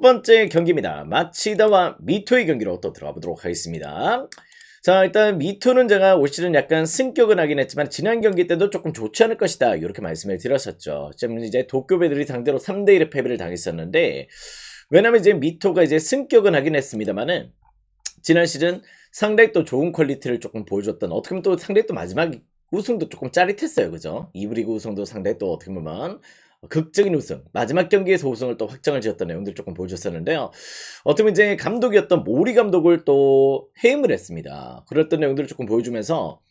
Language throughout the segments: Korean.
번째 경기입니다. 마치다와 미토의 경기로 또 들어가 보도록 하겠습니다. 자, 일단 미토는 제가 올 시즌 약간 승격은 하긴 했지만 지난 경기 때도 조금 좋지 않을 것이다 이렇게 말씀을 드렸었죠. 지금 이제 도쿄배들이 상대로 3대1의 패배를 당했었는데, 왜냐면 이제 미토가 이제 승격은 하긴 했습니다만은 지난 시즌 상당히 또 좋은 퀄리티를 조금 보여줬던, 어떻게 보면 또 상당히 또 마지막 우승도 조금 짜릿했어요. 그죠? 2부 리그 우승도 상당히 또 어떻게 보면 극적인 우승, 마지막 경기에서 우승을 또 확정을 지었던 내용들 조금 보여줬었는데요. 어떻게 보면 이제 감독이었던 모리 감독을 또 해임을 했습니다. 그랬던 내용들을 조금 보여주면서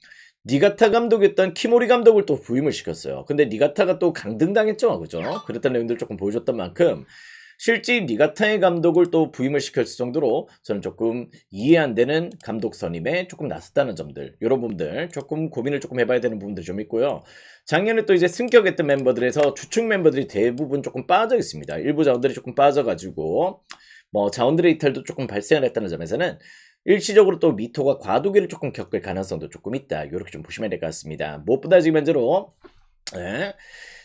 니가타 감독이었던 키모리 감독을 또 부임을 시켰어요. 근데 니가타가 또 강등당했죠. 그죠? 그랬던 내용들을 조금 보여줬던 만큼 실제 니가타의 감독을 또 부임을 시켰을 정도로 저는 조금 이해 안 되는 감독 선임에 조금 나섰다는 점들, 이런 부분들 조금 고민을 조금 해봐야 되는 부분들 좀 있고요. 작년에 또 이제 승격했던 멤버들에서 주축 멤버들이 대부분 조금 빠져 있습니다. 일부 자원들이 조금 빠져가지고 뭐 자원들의 이탈도 조금 발생을 했다는 점에서는 일시적으로 또 미토가 과도기를 조금 겪을 가능성도 조금 있다. 이렇게 좀 보시면 될 것 같습니다. 무엇보다 지금 현재로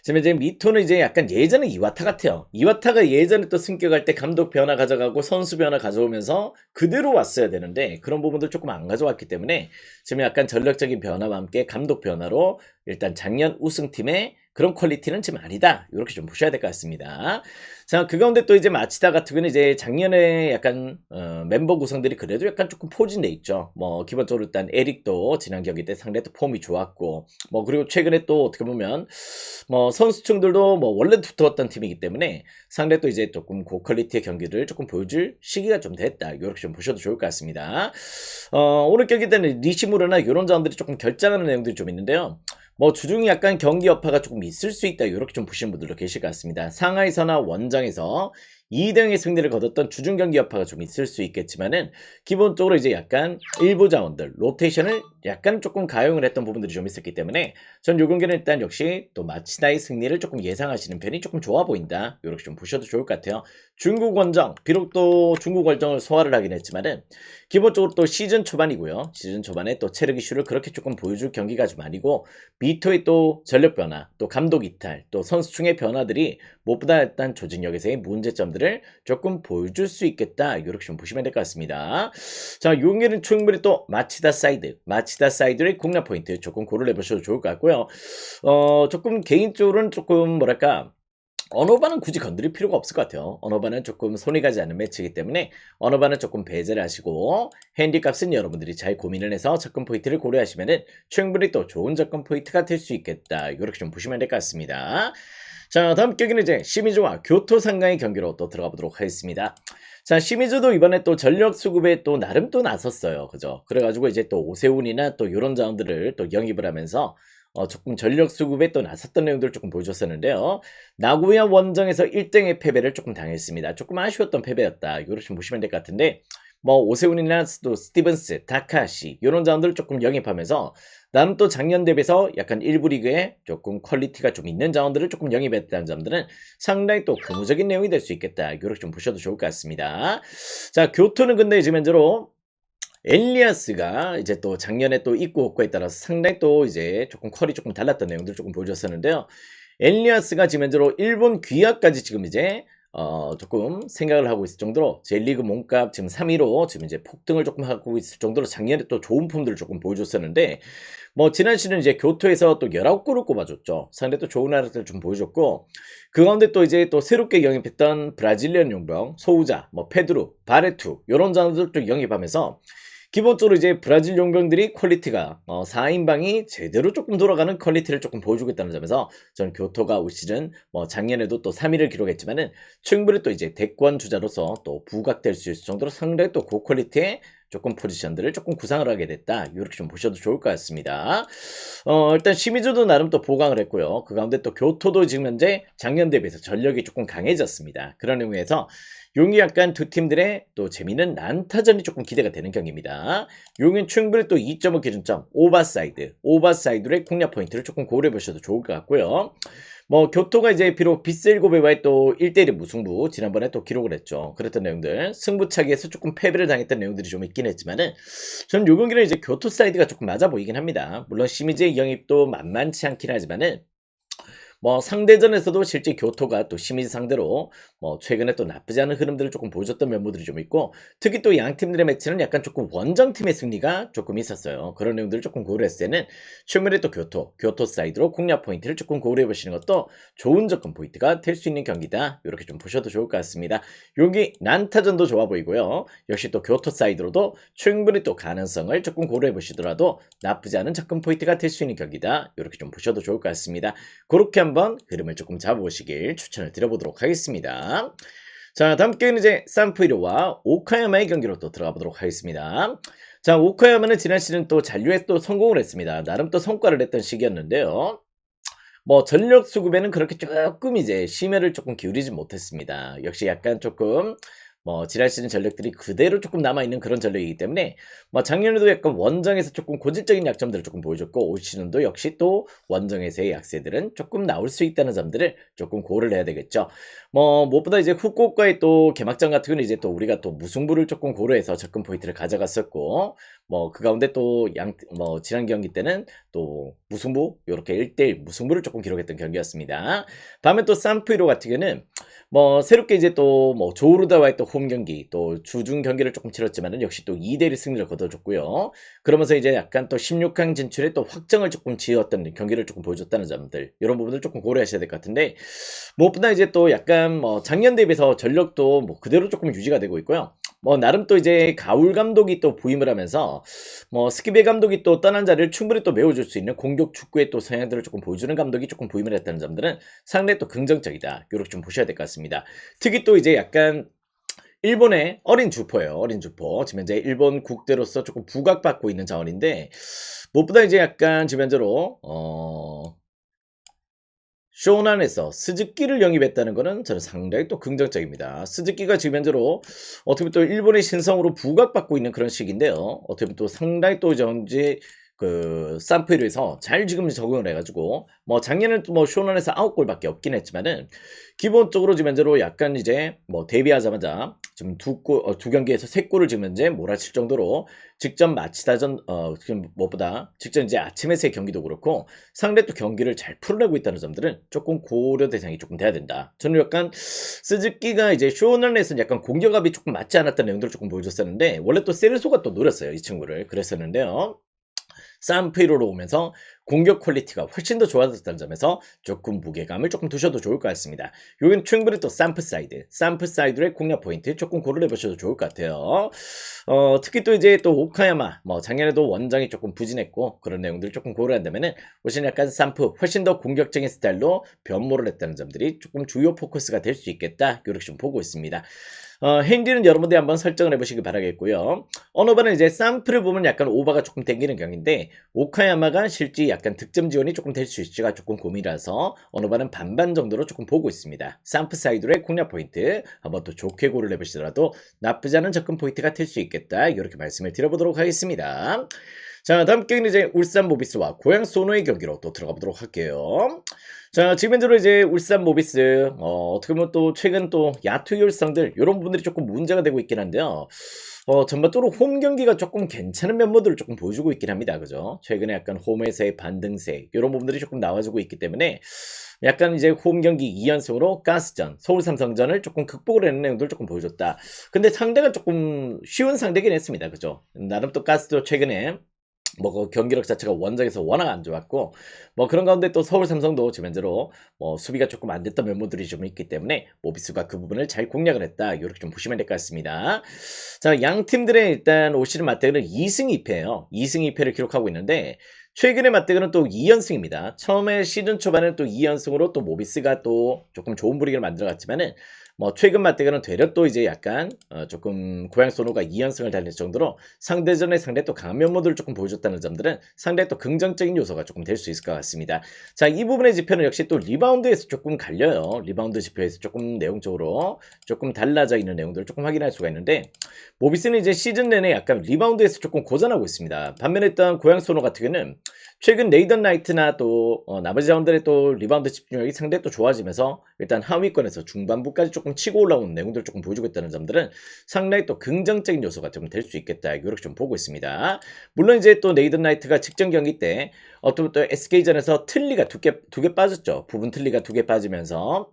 지금 이제 미토는 이제 약간 예전에 이와타 같아요. 이와타가 예전에 또 승격할 때 감독 변화 가져가고 선수 변화 가져오면서 그대로 왔어야 되는데 그런 부분들 조금 안 가져왔기 때문에 지금 약간 전력적인 변화와 함께 감독 변화로 일단 작년 우승팀의 그런 퀄리티는 지금 아니다. 이렇게 좀 보셔야 될 것 같습니다. 자, 그 가운데 또 이제 마치다 같은 경우는 이제 작년에 약간 멤버 구성들이 그래도 약간 조금 포진돼 있죠. 뭐 기본적으로 일단 에릭도 지난 경기 때 상당히 또 폼이 좋았고, 뭐 그리고 최근에 또 어떻게 보면 뭐 선수층들도 뭐 원래 두터웠던 팀이기 때문에 상당히 또 이제 조금 고퀄리티의 경기를 조금 보여줄 시기가 좀 됐다. 이렇게 좀 보셔도 좋을 것 같습니다. 오늘 경기 때는 니시무라나 이런 자원들이 조금 결장하는 내용들이 좀 있는데요. 뭐 주중에 약간 경기 여파가 조금 있을 수 있다. 이렇게 좀 보시는 분들도 계실 것 같습니다. 상하이서나 원정에서 2대0의 승리를 거뒀던 주중 경기 여파가 좀 있을 수 있겠지만은 기본적으로 이제 약간 일부 자원들 로테이션을 약간 조금 가용을 했던 부분들이 좀 있었기 때문에 전 요 경기는 일단 역시 또 마치다의 승리를 조금 예상하시는 편이 조금 좋아 보인다. 이렇게 좀 보셔도 좋을 것 같아요. 중국 원정, 비록 또 중국 원정을 소화를 하긴 했지만은 기본적으로 또 시즌 초반이고요. 시즌 초반에 또 체력 이슈를 그렇게 조금 보여줄 경기가 좀 아니고 미토의 또 전력 변화, 또 감독 이탈, 또 선수층의 변화들이 무엇보다 일단 조직력에서의 문제점들을 조금 보여줄 수 있겠다. 이렇게 좀 보시면 될 것 같습니다. 자, 요 경기는 충분히 또 마치다 사이드의 공략 포인트 조금 고려해 보셔도 좋을 것 같고요. 조금 개인적으로는 조금 뭐랄까, 언어반은 굳이 건드릴 필요가 없을 것 같아요. 언어반은 조금 손이 가지 않는 매치이기 때문에 언어반은 조금 배제를 하시고 핸디값은 여러분들이 잘 고민을 해서 접근 포인트를 고려하시면은 충분히 또 좋은 접근 포인트가 될 수 있겠다. 이렇게 좀 보시면 될 것 같습니다. 자, 다음 경기는 이제 시미즈와 교토 상가의 경기로 또 들어가 보도록 하겠습니다. 자, 시미즈도 이번에 또 전력 수급에 또 나름 또 나섰어요. 그죠? 그래가지고 이제 또 오세훈이나 또 이런 자원들을 또 영입을 하면서 조금 전력 수급에 또 나섰던 내용들을 조금 보여줬었는데요. 나고야 원정에서 1등의 패배를 조금 당했습니다. 조금 아쉬웠던 패배였다. 이거를 좀 보시면 될 것 같은데, 뭐 오세훈이나 또 스티븐스, 다카시 이런 자원들을 조금 영입하면서 나는 또 작년 대비해서 약간 일부 리그에 조금 퀄리티가 좀 있는 자원들을 조금 영입했다는 점들은 상당히 또 고무적인 내용이 될 수 있겠다. 이렇게 좀 보셔도 좋을 것 같습니다. 자, 교토는 근데 지금 현재로 엘리아스가 이제 또 작년에 또 입고 없고에 따라서 상당히 또 이제 조금 퀄이 조금 달랐던 내용들 조금 보여줬었는데요. 엘리아스가 지금 현재로 일본 귀화까지 지금 이제 조금 생각을 하고 있을 정도로 J리그 몸값 지금 3위로 지금 이제 폭등을 조금 하고 있을 정도로 작년에 또 좋은 폼들을 조금 보여줬었는데, 뭐 지난 시즌 이제 교토에서 또 19골을 꼽아줬죠. 상당히 또 좋은 활약을 좀 보여줬고, 그 가운데 또 이제 또 새롭게 영입했던 브라질리언 용병 소우자, 뭐 페드루, 바레투 이런 자들도 영입하면서 기본적으로 이제 브라질 용병들이 퀄리티가 4인방이 제대로 조금 돌아가는 퀄리티를 조금 보여주고 있다는 점에서 저는 교토가 올 시즌 뭐 작년에도 또 3위를 기록했지만은 충분히 또 이제 대권 주자로서 또 부각될 수 있을 정도로 상당히 또 고퀄리티의 조금 포지션들을 조금 구상을 하게 됐다. 이렇게 좀 보셔도 좋을 것 같습니다. 일단 시미즈도 나름 또 보강을 했고요. 그 가운데 또 교토도 지금 현재 작년 대비해서 전력이 조금 강해졌습니다. 그런 의미에서 용이 약간 두 팀들의 또 재미있는 난타전이 조금 기대가 되는 경기입니다. 용인 충분히 또 2.5 기준점 오버사이드의 공략 포인트를 조금 고려해 보셔도 좋을 것 같고요. 뭐 교토가 이제 비록 빗셀고베와의 또 1대1 무승부 지난번에 또 기록을 했죠. 그랬던 내용들 승부차기에서 조금 패배를 당했던 내용들이 좀 있긴 했지만은 저는 요 경기는 이제 교토 사이드가 조금 맞아 보이긴 합니다. 물론 시미즈의 영입도 만만치 않긴 하지만은 뭐 상대전에서도 실제 교토가 또 시미즈 상대로 뭐 최근에 또 나쁘지 않은 흐름들을 조금 보여줬던 면모들이 좀 있고 특히 또 양 팀들의 매치는 약간 조금 원정팀의 승리가 조금 있었어요. 그런 내용들을 조금 고려했을 때는 충분히 또 교토 사이드로 공략 포인트를 조금 고려해 보시는 것도 좋은 접근 포인트가 될 수 있는 경기다. 이렇게 좀 보셔도 좋을 것 같습니다. 여기 난타전도 좋아 보이고요. 역시 또 교토 사이드로도 충분히 또 가능성을 조금 고려해 보시더라도 나쁘지 않은 접근 포인트가 될 수 있는 경기다. 이렇게 좀 보셔도 좋을 것 같습니다. 그렇게 한번 흐름을 조금 잡아보시길 추천을 드려보도록 하겠습니다. 자, 다음 경기는 이제 산프이로와 오카야마의 경기로 또 들어가 보도록 하겠습니다. 자, 오카야마는 지난 시즌 또 잔류에 또 성공을 했습니다. 나름 또 성과를 냈던 시기였는데요. 뭐 전력 수급에는 그렇게 조금 이제 심혈을 조금 기울이지 못했습니다. 역시 약간 조금 뭐 지난 시즌 전력들이 그대로 조금 남아있는 그런 전력이기 때문에 뭐 작년에도 약간 원정에서 조금 고질적인 약점들을 조금 보여줬고 올 시즌도 역시 또 원정에서의 약세들은 조금 나올 수 있다는 점들을 조금 고려를 해야 되겠죠. 뭐 무엇보다 이제 후쿠오카의 또 개막전 같은 경우는 이제 또 우리가 또 무승부를 조금 고려해서 접근 포인트를 가져갔었고 뭐 그 가운데 또 뭐 지난 경기 때는 또 무승부 요렇게 1대1 무승부를 조금 기록했던 경기였습니다. 다음에 또 산프이로 같은 경우는 뭐 새롭게 이제 또 뭐 조르다와의 또 홈 경기 또 주중 경기를 조금 치렀지만은 역시 또 2대1 승리를 거둬줬고요. 그러면서 이제 약간 또 16강 진출에 또 확정을 조금 지었던 경기를 조금 보여줬다는 점들 이런 부분들 조금 고려하셔야 될 것 같은데 무엇보다 이제 또 약간 뭐 작년 대비해서 전력도 뭐 그대로 조금 유지가 되고 있고요. 뭐 나름 또 이제 가울 감독이 또 부임을 하면서 뭐 스키베 감독이 또 떠난 자리를 충분히 또 메워줄 수 있는 공격 축구의 또 성향들을 조금 보여주는 감독이 조금 부임을 했다는 점들은 상당히 또 긍정적이다. 이렇게 좀 보셔야 될 것 같습니다. 특히 또 이제 약간 일본의 어린 주포예요. 어린 주포. 지금 현재 일본 국대로서 조금 부각받고 있는 자원인데 무엇보다 이제 약간 지금 현재로 쇼난에서 스즈키를 영입했다는 것은 저는 상당히 또 긍정적입니다. 스즈키가 지금 현재로 어떻게 보면 또 일본의 신성으로 부각받고 있는 그런 시기인데요. 어떻게 보면 또 상당히 또 이제 그 산프이로에서 잘 지금 적응을 해가지고 뭐 작년에는 뭐 쇼난에서 9골밖에 없긴 했지만은 기본적으로 지금 현재로 약간 이제 뭐 데뷔하자마자 지금 두 경기에서 3골을 지금 현재 몰아칠 정도로 직전 마치다 전 지금 무엇보다 직전 이제 아침에서의 경기도 그렇고 상대 또 경기를 잘 풀어내고 있다는 점들은 조금 고려 대상이 조금 돼야 된다. 저는 약간 스즈키가 이제 쇼난에서는 약간 공격압이 조금 맞지 않았다는 내용들을 조금 보여줬었는데 원래 또 세르소가 또 노렸어요 이 친구를 그랬었는데요. 산프이로로 오면서 공격 퀄리티가 훨씬 더 좋아졌다는 점에서 조금 무게감을 조금 두셔도 좋을 것 같습니다. 여기는 충분히 또 산프 사이드의 공략 포인트 조금 고려해 보셔도 좋을 것 같아요. 특히 또 이제 또 오카야마 뭐 작년에도 원정이 조금 부진했고 그런 내용들을 조금 고려한다면은 훨씬 약간 산프 훨씬 더 공격적인 스타일로 변모를 했다는 점들이 조금 주요 포커스가 될 수 있겠다 이렇게 좀 보고 있습니다. 핸디는 여러분들이 한번 설정을 해보시기 바라겠고요. 어느 번은 이제 산프를 보면 약간 오버가 조금 땡기는 경인데 오카야마가 실제 약간 득점 지원이 조금 될 수 있을지가 조금 고민이라서 어느 번은 반반 정도로 조금 보고 있습니다. 산프 사이드의 공략 포인트 한번 또 좋게 고를 해보시더라도 나쁘지 않은 접근 포인트가 될 수 있겠다 이렇게 말씀을 드려보도록 하겠습니다. 자, 다음 경기는 이제 울산 모비스와 고양 소노의 경기로 또 들어가 보도록 할게요. 자, 지금 현재로 이제 울산 모비스 어떻게 보면 또 최근 또 야투 효율성들 이런 부분들이 조금 문제가 되고 있긴 한데요. 전반적으로 홈 경기가 조금 괜찮은 면모들을 조금 보여주고 있긴 합니다. 그죠? 최근에 약간 홈에서의 반등세 이런 부분들이 조금 나와주고 있기 때문에 약간 이제 홈 경기 2연승으로 가스전, 서울 삼성전을 조금 극복을 해낸 내용들을 조금 보여줬다. 근데 상대가 조금 쉬운 상대긴 했습니다. 그죠? 나름 또 가스도 최근에 뭐 그 경기력 자체가 원정에서 워낙 안 좋았고 뭐 그런 가운데 또 서울 삼성도 지금 현재로 뭐 수비가 조금 안 됐던 면모들이 좀 있기 때문에 모비스가 그 부분을 잘 공략을 했다 이렇게 좀 보시면 될 것 같습니다. 자, 양 팀들의 일단 올 시즌 맞대결은 2승 2패예요. 2승 2패를 기록하고 있는데 최근의 맞대결은 또 2연승입니다. 처음에 시즌 초반에는 또 2연승으로 또 모비스가 또 조금 좋은 분위기를 만들어갔지만은 뭐 최근 맞대결은 되려 또 이제 약간 조금 고양 소노가 2연승을 달릴 정도로 상대전에 상대 또 강한 면모들을 조금 보여줬다는 점들은 상당히 또 긍정적인 요소가 조금 될 수 있을 것 같습니다. 자, 이 부분의 지표는 역시 또 리바운드에서 조금 갈려요. 리바운드 지표에서 조금 내용적으로 조금 달라져 있는 내용들을 조금 확인할 수가 있는데 모비스는 이제 시즌 내내 약간 리바운드에서 조금 고전하고 있습니다. 반면에 일단 고양 소노 같은 경우는 최근 네이던 나이트나 또 나머지 자원들의 또 리바운드 집중력이 상당히 또 좋아지면서 일단 하위권에서 중반부까지 조금 조금 치고 올라오는 내용들을 조금 보여주고 있다는 점들은 상당히 또 긍정적인 요소가 좀 될 수 있겠다. 이렇게 좀 보고 있습니다. 물론 이제 또 네이든 나이트가 직전 경기 때 또 SK전에서 틀니가 두 개 빠졌죠. 부분 틀니가 두 개 빠지면서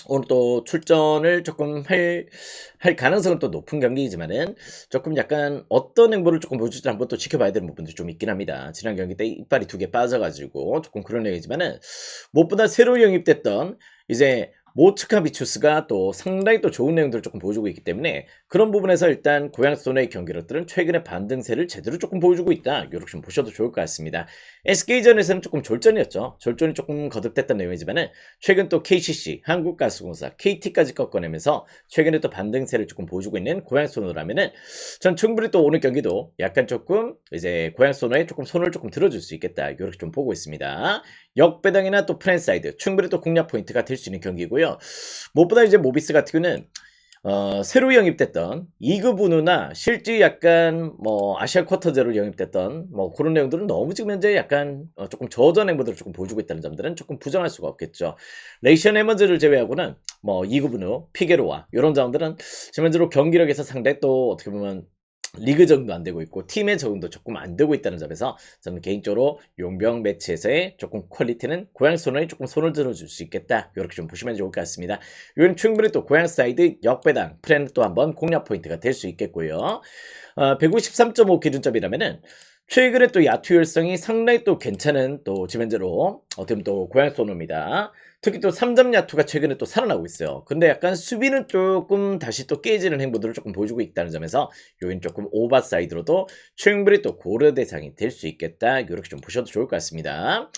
오늘 또 출전을 조금 할 가능성은 또 높은 경기이지만은 조금 약간 어떤 행보를 조금 보여줄지 한번 또 지켜봐야 되는 부분도 좀 있긴 합니다. 지난 경기 때 이빨이 두 개 빠져가지고 조금 그런 얘기지만은 무엇보다 새로 영입됐던 이제 모츠카비추스가 또 상당히 또 좋은 내용들을 조금 보여주고 있기 때문에 그런 부분에서 일단 고양소의 경기력들은 최근에 반등세를 제대로 조금 보여주고 있다. 이렇게 좀 보셔도 좋을 것 같습니다. SK전에서는 조금 졸전이었죠. 졸전이 조금 거듭됐던 내용이지만은 최근 또 KCC, 한국가스공사, KT까지 꺾어내면서 최근에 또 반등세를 조금 보여주고 있는 고양소노라면은 전 충분히 또 오늘 경기도 약간 조금 이제 고양소노에 조금 손을 조금 들어줄 수 있겠다. 이렇게 좀 보고 있습니다. 역배당이나 또 프랜사이드 충분히 또 공략 포인트가 될 수 있는 경기고요. 무엇보다 이제 모비스 같은 경우는 새로 영입됐던 2급 운우나 실제 약간 뭐 아시아 쿼터제로 영입됐던 뭐 그런 내용들은 너무 지금 현재 약간 조금 저전 행보들을 조금 보여주고 있다는 점들은 조금 부정할 수가 없겠죠. 레이션 해머즈를 제외하고는 뭐 2급 운우, 피게로와 이런 자원들은 지금 현재로 경기력에서 상당히 또 어떻게 보면 리그 적응도 안 되고 있고 팀의 적응도 조금 안 되고 있다는 점에서 저는 개인적으로 용병 매치에서의 조금 퀄리티는 고양 소노에 조금 손을 들어줄 수 있겠다. 이렇게 좀 보시면 좋을 것 같습니다. 이건 충분히 또 고양 사이드 역배당 프렌 또 한번 공략 포인트가 될 수 있겠고요. 153.5 기준점이라면은 최근에 또 야투 열성이 상당히 또 괜찮은 또 지면제로 어떻게 보면 또 고양 소노입니다. 특히 또 3점 야투가 최근에 또 살아나고 있어요. 근데 약간 수비는 조금 다시 또 깨지는 행보들을 조금 보여주고 있다는 점에서 여기는 조금 오버사이드로도 충분히 또 고려 대상이 될 수 있겠다. 이렇게 좀 보셔도 좋을 것 같습니다.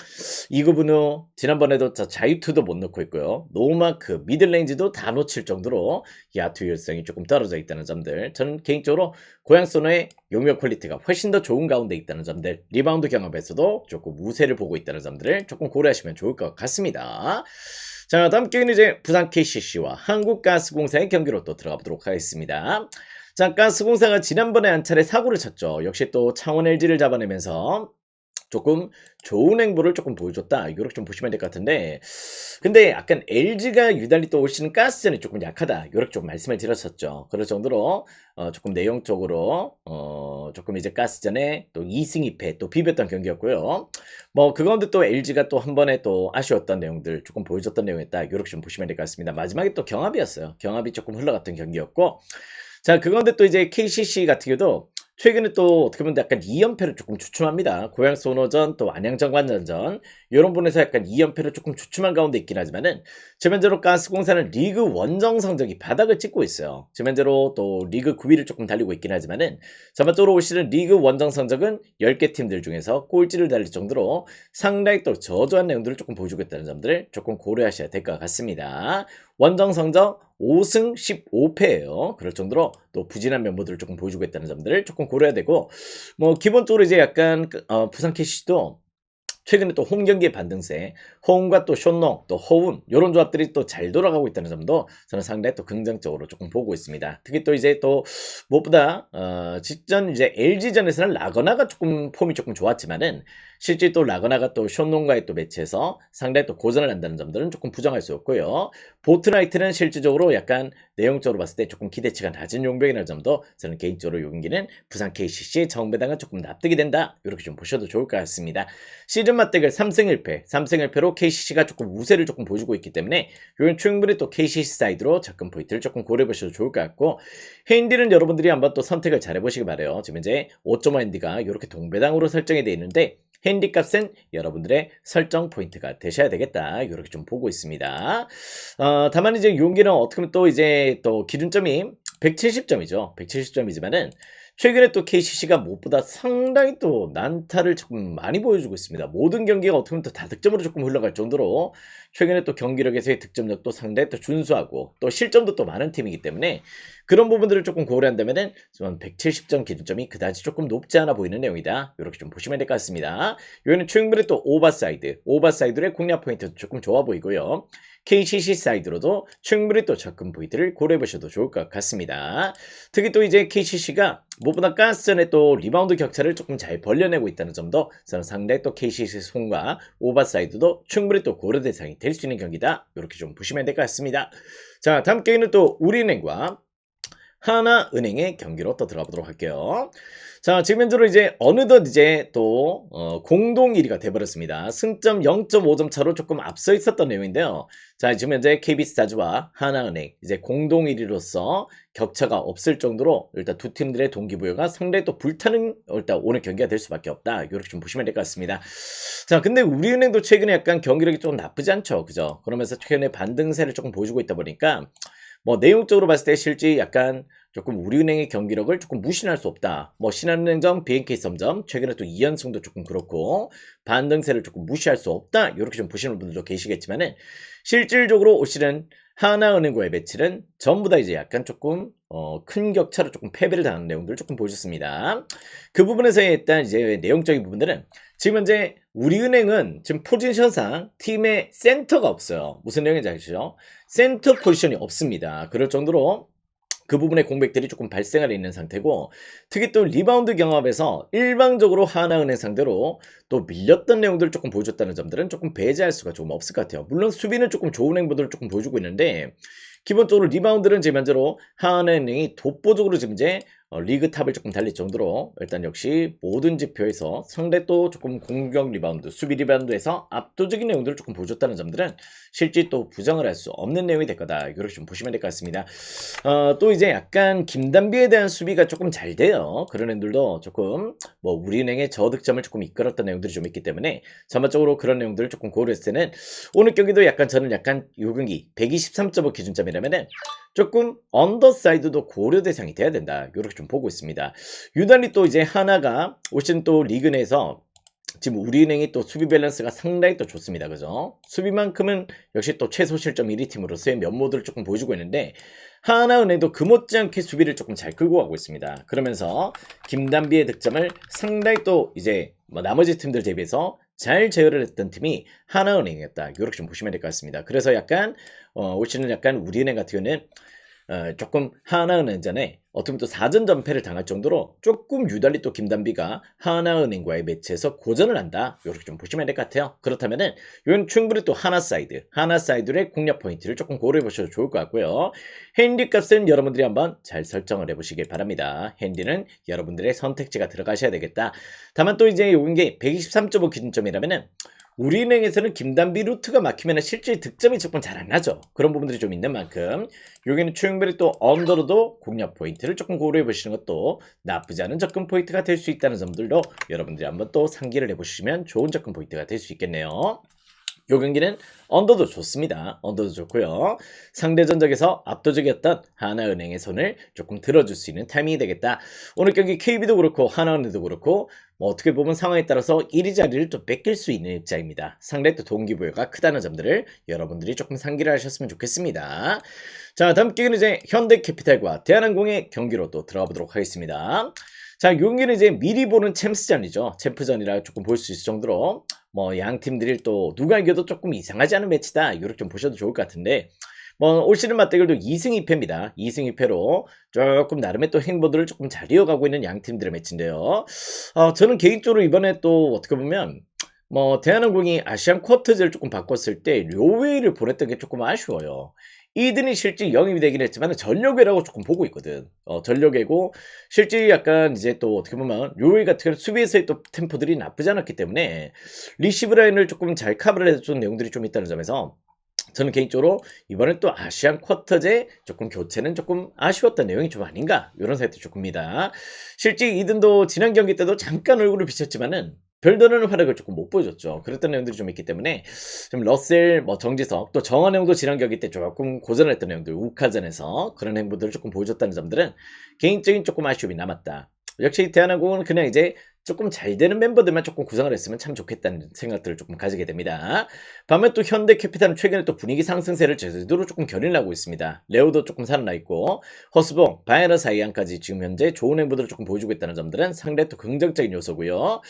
이구분우 지난번에도 자유투도 못 넣고 있고요. 노마크, 미들레인지도 다 놓칠 정도로 야투 효율성이 조금 떨어져 있다는 점들. 저는 개인적으로 고양소노의 용역 퀄리티가 훨씬 더 좋은 가운데 있다는 점들, 리바운드 경험에서도 조금 우세를 보고 있다는 점들을 조금 고려하시면 좋을 것 같습니다. 자, 다음 경기는 이제 부산 KCC와 한국가스공사의 경기로 또 들어가 보도록 하겠습니다. 자, 가스공사가 지난번에 한 차례 사고를 쳤죠. 역시 또 창원 LG를 잡아내면서 조금 좋은 행보를 조금 보여줬다. 이렇게 좀 보시면 될 것 같은데, 근데 약간 LG가 유달리 또 올 시즌 가스전이 조금 약하다. 이렇게 좀 말씀을 드렸었죠. 그럴 정도로 조금 내용적으로 조금 이제 가스전에 또 2승 2패 또 비볐던 경기였고요. 뭐 그 가운데 또 LG가 또 한 번에 또 아쉬웠던 내용들 조금 보여줬던 내용이었다. 이렇게 좀 보시면 될 것 같습니다. 마지막에 또 경합이었어요. 경합이 조금 흘러갔던 경기였고, 자, 그 가운데 또 이제 KCC 같은 경우도 최근에 또 어떻게 보면 약간 2연패를 조금 주춤합니다. 고양 소노전 또 안양정관전전 이런 분에서 약간 2연패를 조금 주춤한 가운데 있긴 하지만은 지면제로 가스공사는 리그 원정 성적이 바닥을 찍고 있어요. 지면제로 또 리그 9위를 조금 달리고 있긴 하지만은 전반적으로 올 시즌 리그 원정 성적은 10개 팀들 중에서 꼴찌를 달릴 정도로 상당히 또 저조한 내용들을 조금 보여주고 있다는 점들을 조금 고려하셔야 될 것 같습니다. 원정 성적 5승 15패예요. 그럴 정도로 또 부진한 면모들을 조금 보여주고 있다는 점들을 조금 고려해야 되고, 뭐 기본적으로 이제 약간 부산 캐시도 최근에 또 홈 경기의 반등세, 호응과 또 쇼농, 또 허운 이런 조합들이 또 잘 돌아가고 있다는 점도 저는 상당히 또 긍정적으로 조금 보고 있습니다. 특히 또 이제 또 무엇보다 직전 이제 LG전에서는 라거나가 조금 폼이 조금 좋았지만은 실제 또 라거나가 또 쇼농과의 또 매치에서 상당히 또 고전을 한다는 점들은 조금 부정할 수 없고요. 보트나이트는 실질적으로 약간 내용적으로 봤을 때 조금 기대치가 낮은 용병이라는 점도 저는 개인적으로 이 경기는 부산 KCC 정배당은 조금 납득이 된다. 이렇게 좀 보셔도 좋을 것 같습니다. 시즌 맞대결 3승 1패, 3승 1패로 KCC가 조금 우세를 조금 보여주고 있기 때문에 이건 충분히 또 KCC 사이드로 접근 포인트를 조금 고려해 보셔도 좋을 것 같고, 핸디는 여러분들이 한번 또 선택을 잘 해보시기 바래요. 지금 이제 5.5 핸디가 이렇게 동배당으로 설정이 되어 있는데 핸디 값은 여러분들의 설정 포인트가 되셔야 되겠다. 이렇게 좀 보고 있습니다. 다만 이제 용기는 어떻게 보면 또 이제 또 기준점이 170점이죠. 170점이지만은 최근에 또 KCC가 무엇보다 상당히 또 난타를 조금 많이 보여주고 있습니다. 모든 경기가 어떻게 보면 또 다득점으로 조금 흘러갈 정도로 최근에 또 경기력에서의 득점력도 상당히 또 준수하고 또 실점도 또 많은 팀이기 때문에 그런 부분들을 조금 고려한다면은 좀 170점 기준점이 그다지 조금 높지 않아 보이는 내용이다. 이렇게 좀 보시면 될 것 같습니다. 여기는 충분히 또 오버사이드의 공략 포인트 조금 좋아 보이고요. KCC 사이드로도 충분히 또 접근 포인트를 고려해 보셔도 좋을 것 같습니다. 특히 또 이제 KCC가 무엇보다 가스전에 또 리바운드 격차를 조금 잘 벌려내고 있다는 점도 저는 상당히 또 KCC 손과 오버사이드도 충분히 또 고려 대상이 될 수 있는 경기다. 이렇게 좀 보시면 될 것 같습니다. 자, 다음 경기는 또 우리은행과 하나은행의 경기로 또 들어가 보도록 할게요. 자, 지금 현재로 이제 어느덧 이제 또 공동 1위가 돼버렸습니다. 승점 0.5점 차로 조금 앞서 있었던 내용인데요. 자, 지금 현재 KB스타즈와 하나은행 이제 공동 1위로서 격차가 없을 정도로 일단 두 팀들의 동기부여가 상당히 또 불타는 일단 오늘 경기가 될 수밖에 없다. 이렇게 좀 보시면 될 것 같습니다. 자, 근데 우리은행도 최근에 약간 경기력이 좀 나쁘지 않죠, 그죠? 그러면서 최근에 반등세를 조금 보여주고 있다 보니까 뭐 내용적으로 봤을 때 실제 약간 조금 우리은행의 경기력을 조금 무시할 수 없다. 뭐 신한은행점, BNK섬점 최근에 또 2연승도 조금 그렇고 반등세를 조금 무시할 수 없다. 이렇게 좀 보시는 분들도 계시겠지만은 실질적으로 올 시즌 하나은행과의 매치는 전부 다 이제 약간 조금 큰 격차로 조금 패배를 당하는 내용들을 조금 보여줬습니다. 그 부분에서 일단 이제 내용적인 부분들은 지금 현재 우리은행은 지금 포지션상 팀의 센터가 없어요. 무슨 내용인지 아시죠? 센터 포지션이 없습니다. 그럴 정도로 그 부분의 공백들이 조금 발생하고 있는 상태고 특히 또 리바운드 경합에서 일방적으로 하나은행 상대로 또 밀렸던 내용들을 조금 보여줬다는 점들은 조금 배제할 수가 조금 없을 것 같아요. 물론 수비는 조금 좋은 행보들을 조금 보여주고 있는데 기본적으로 리바운드는 지금 현재로 하나은행이 독보적으로 지금 이제 리그 탑을 조금 달릴 정도로 일단 역시 모든 지표에서 상대 또 조금 공격 리바운드, 수비 리바운드에서 압도적인 내용들을 조금 보여줬다는 점들은 실제 또 부정을 할 수 없는 내용이 될 거다. 이렇게 좀 보시면 될 것 같습니다. 또 이제 약간 김단비에 대한 수비가 조금 잘 돼요. 그런 애들도 조금 뭐 우리은행의 저득점을 조금 이끌었던 내용들이 좀 있기 때문에 전반적으로 그런 내용들을 조금 고려했을 때는 오늘 경기도 약간 저는 약간 요 경기 123.5 기준점이라면은 조금 언더사이드도 고려 대상이 돼야 된다. 이렇게 좀 보고 있습니다. 유난히 또 이제 하나가 올 시즌 또 리그 내에서 지금 우리은행이 또 수비 밸런스가 상당히 또 좋습니다. 그죠? 수비만큼은 역시 또 최소 실점 1위 팀으로서의 면모들을 조금 보여주고 있는데 하나은행도 그 못지않게 수비를 조금 잘 끌고 가고 있습니다. 그러면서 김단비의 득점을 상당히 또 이제 뭐 나머지 팀들 대비해서 잘 제어를 했던 팀이 하나은행이었다. 이렇게 좀 보시면 될 것 같습니다. 그래서 약간 올 시즌 약간 우리은행 같은 경우는 조금 하나은행전에 어떻게 보면 또 4전 전패를 당할 정도로 조금 유달리 또 김단비가 하나은행과의 매치에서 고전을 한다. 이렇게 좀 보시면 될 것 같아요. 그렇다면은 이건 충분히 또 하나사이드의 공략 포인트를 조금 고려해 보셔도 좋을 것 같고요. 핸디 값은 여러분들이 한번 잘 설정을 해보시길 바랍니다. 핸디는 여러분들의 선택지가 들어가셔야 되겠다. 다만 또 이제 요런 게 123.5 기준점이라면은 우리은행에서는 김단비 루트가 막히면 실제 득점이 조금 잘 안 나죠. 그런 부분들이 좀 있는 만큼 여기는 최용별이 또 언더로도 공략 포인트를 조금 고려해 보시는 것도 나쁘지 않은 접근 포인트가 될 수 있다는 점들도 여러분들이 한번 또 상기를 해보시면 좋은 접근 포인트가 될 수 있겠네요. 요 경기는 언더도 좋습니다. 언더도 좋고요. 상대 전적에서 압도적이었던 하나은행의 손을 조금 들어줄 수 있는 타이밍이 되겠다. 오늘 경기 KB도 그렇고 하나은행도 그렇고 뭐 어떻게 보면 상황에 따라서 1위 자리를 또 뺏길 수 있는 입장입니다. 상대 또 동기부여가 크다는 점들을 여러분들이 조금 상기를 하셨으면 좋겠습니다. 자, 다음 경기는 이제 현대캐피탈과 대한항공의 경기로 또 들어가 보도록 하겠습니다. 자, 이 경기는 이제 미리 보는 챔스전이죠. 챔프전이라 조금 볼 수 있을 정도로 뭐 양 팀들이 또 누가 이겨도 조금 이상하지 않은 매치다. 이렇게 좀 보셔도 좋을 것 같은데 뭐 올 시즌 맞대결도 2승 2패입니다. 2승 2패로 조금 나름의 또 행보들을 조금 잘 이어가고 있는 양 팀들의 매치인데요. 저는 개인적으로 이번에 또 어떻게 보면 뭐 대한항공이 아시안 쿼터제를 조금 바꿨을 때 료웨이를 보냈던 게 조금 아쉬워요. 이든이 실제 영입이 되긴 했지만 전력외라고 조금 보고 있거든. 전력외고 실제 약간 이제 또 어떻게 보면 료웨이 같은 경우는 수비에서의 또 템포들이 나쁘지 않았기 때문에 리시브 라인을 조금 잘 커버를 해준 내용들이 좀 있다는 점에서 저는 개인적으로 이번엔 또 아시안 쿼터제 조금 교체는 조금 아쉬웠던 내용이 좀 아닌가 이런 생각도 조금입니다. 실제 이든도 지난 경기 때도 잠깐 얼굴을 비쳤지만은 별다른 활약을 조금 못 보여줬죠. 그랬던 내용들이 좀 있기 때문에 좀 러셀, 뭐 정지석, 또 정한영도 지난 경기 때 조금 고전을 했던 내용들, 우카전에서 그런 행보들을 조금 보여줬다는 점들은 개인적인 조금 아쉬움이 남았다. 역시 대한항공은 그냥 이제 조금 잘 되는 멤버들만 조금 구성을 했으면 참 좋겠다는 생각들을 조금 가지게 됩니다. 반면 또 현대캐피탈은 최근에 또 분위기 상승세를 제대로 조금 견인을 하고 있습니다. 레오도 조금 살아나 있고 허스봉, 바이러스 아이안까지 지금 현재 좋은 행보들을 조금 보여주고 있다는 점들은 상당히 또 긍정적인 요소고요.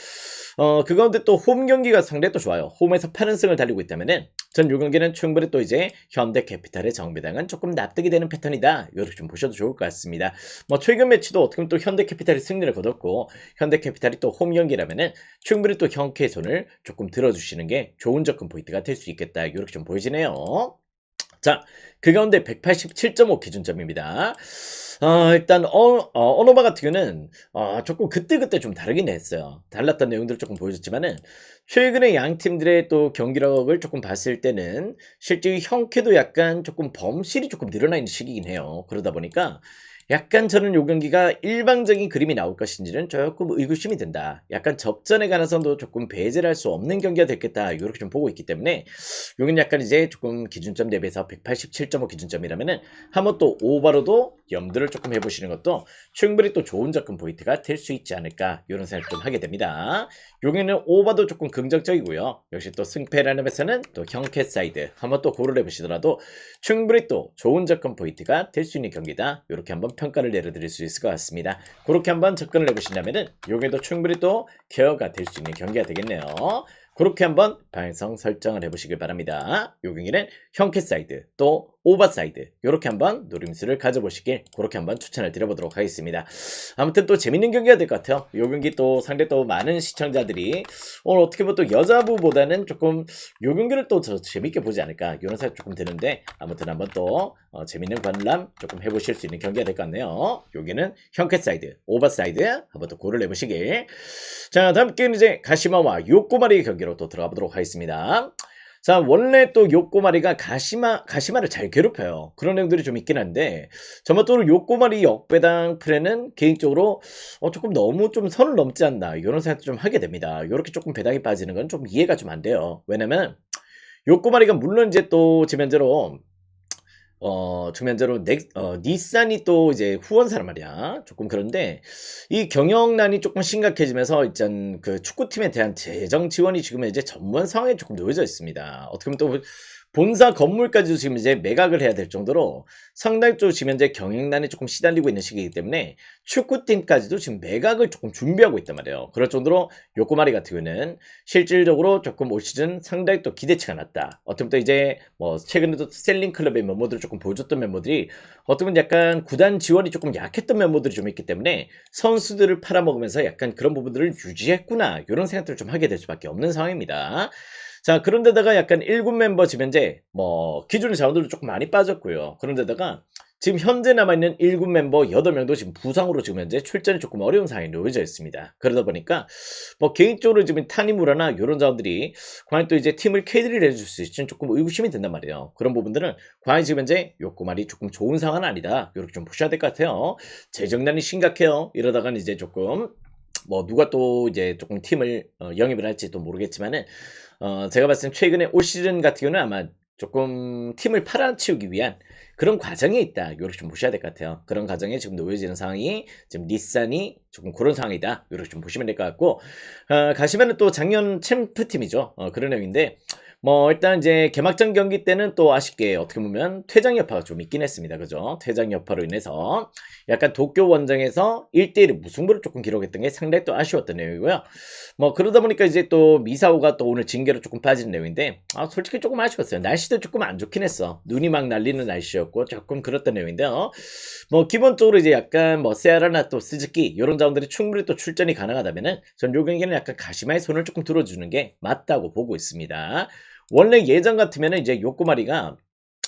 그 가운데 또 홈 경기가 상당히 또 좋아요. 홈에서 8연승을 달리고 있다면은 전 요 경기는 충분히 또 이제 현대캐피탈의 정배당은 조금 납득이 되는 패턴이다. 이렇게 좀 보셔도 좋을 것 같습니다. 뭐 최근 매치도 어떻게 보면 또 현대캐피탈이 승리를 거뒀고 현대캐피탈이 또 홈 경기라면은 충분히 또 형쾌의 손을 조금 들어주시는 게 좋은 접근 포인트가 될 수 있겠다. 이렇게 좀 보여지네요. 자, 그 가운데 187.5 기준점입니다. 일단 언어바 같은 경우는 조금 그때그때 좀 다르긴 했어요. 달랐던 내용들을 조금 보여줬지만은 최근에 양 팀들의 또 경기력을 조금 봤을 때는 실제 형태도 약간 조금 범실이 조금 늘어나 있는 시기긴 해요. 그러다 보니까 약간 저는 요 경기가 일방적인 그림이 나올 것인지는 조금 의구심이 든다. 약간 접전의 가능성도 조금 배제를 할 수 없는 경기가 됐겠다. 요렇게 좀 보고 있기 때문에 요건 약간 이제 조금 기준점 대비해서 187.5 기준점이라면은 한번 또 오버로도 염두를 조금 해보시는 것도 충분히 또 좋은 접근 포인트가 될 수 있지 않을까 요런 생각 좀 하게 됩니다. 여기는 오버도 조금 긍정적이고요. 역시 또 승패라는 면에서는 또 형캐 사이드 한번 또 고를 해보시더라도 충분히 또 좋은 접근 포인트가 될 수 있는 경기다. 이렇게 한번 평가를 내려드릴 수 있을 것 같습니다. 그렇게 한번 접근을 해보신다면은 여기도 충분히 또 케어가 될 수 있는 경기가 되겠네요. 그렇게 한번 방향성 설정을 해보시길 바랍니다. 요 경기는 형캐 사이드 또 오버 사이드 이렇게 한번 노림수를 가져보시길 그렇게 한번 추천을 드려보도록 하겠습니다. 아무튼 또 재밌는 경기가 될 것 같아요. 요 경기 또 상대 또 많은 시청자들이 오늘 어떻게 보면 또 여자부보다는 조금 요 경기를 또 더 재밌게 보지 않을까 이런 생각 조금 드는데 아무튼 한번 또 재밌는 관람 조금 해보실 수 있는 경기가 될 것 같네요. 여기는 형캐 사이드 오버 사이드 한번 또 고를 해보시길. 자, 다음 게임은 이제 가시마와 요꼬마리의 경기로 또 들어가 보도록 하겠습니다. 자, 원래 또 요꼬마리가 가시마를 잘 괴롭혀요. 그런 내용들이 좀 있긴 한데, 저마토로 요꼬마리 역배당 플레는 개인적으로 조금 너무 좀 선을 넘지 않나, 이런 생각도 좀 하게 됩니다. 이렇게 조금 배당이 빠지는 건 좀 이해가 좀 안 돼요. 왜냐면, 요꼬마리가 물론 이제 또 지면제로 닛산이 또 이제 후원사란 말이야. 조금 그런데 이 경영난이 조금 심각해지면서 일단 그 축구팀에 대한 재정 지원이 지금 이제 전무한 상황에 조금 놓여져 있습니다. 어떻게 보면 또 본사 건물까지도 지금 이제 매각을 해야 될 정도로 상당히 또 지금 현재 경영난에 조금 시달리고 있는 시기이기 때문에 축구팀까지도 지금 매각을 조금 준비하고 있단 말이에요. 그럴 정도로 요코마리 같은 경우는 실질적으로 조금 올 시즌 상당히 또 기대치가 낮다. 어떻게 보면 또 이제 뭐 최근에도 셀링 클럽의 멤버들을 조금 보여줬던 멤버들이 어떻게 보면 약간 구단 지원이 조금 약했던 멤버들이 좀 있기 때문에 선수들을 팔아먹으면서 약간 그런 부분들을 유지했구나 이런 생각들을 좀 하게 될 수밖에 없는 상황입니다. 자, 그런데다가 약간 1군 멤버 지금 현재 뭐 기존의 자원들도 조금 많이 빠졌고요. 그런데다가 지금 현재 남아있는 1군 멤버 8명도 지금 부상으로 지금 현재 출전이 조금 어려운 상황에 놓여져 있습니다. 그러다 보니까 뭐 개인적으로 지금 타니무라나 이런 자원들이 과연 또 이제 팀을 캐리를 해줄 수 있을지는 조금 의구심이 든단 말이에요. 그런 부분들은 과연 지금 현재 요코말이 조금 좋은 상황은 아니다. 이렇게 좀 보셔야 될 것 같아요. 재정난이 심각해요. 이러다가는 이제 조금 뭐 누가 또 이제 조금 팀을 영입을 할지 또 모르겠지만은 제가 봤을 땐 최근에 올 시즌 같은 경우는 아마 조금 팀을 팔아치우기 위한 그런 과정에 있다. 요렇게 좀 보셔야 될 것 같아요. 그런 과정에 지금 놓여지는 상황이 지금 닛산이 조금 그런 상황이다. 요렇게 좀 보시면 될 것 같고 가시면은 또 작년 챔프 팀이죠. 그런 내용인데 뭐 일단 이제 개막전 경기 때는 또 아쉽게 어떻게 보면 퇴장 여파가 좀 있긴 했습니다. 그죠? 퇴장 여파로 인해서 약간 도쿄 원정에서 1대1 무승부를 조금 기록했던 게 상당히 또 아쉬웠던 내용이고요. 뭐 그러다 보니까 이제 또 미사오가 또 오늘 징계로 조금 빠진 내용인데 솔직히 조금 아쉬웠어요. 날씨도 조금 안 좋긴 했어. 눈이 막 날리는 날씨였고 조금 그랬던 내용인데요. 뭐 기본적으로 이제 약간 뭐 세아라나 또 스즈키 이런 자원들이 충분히 또 출전이 가능하다면은 전 요 경기는 약간 가시마의 손을 조금 들어주는 게 맞다고 보고 있습니다. 원래 예전 같으면은 이제 요코마리가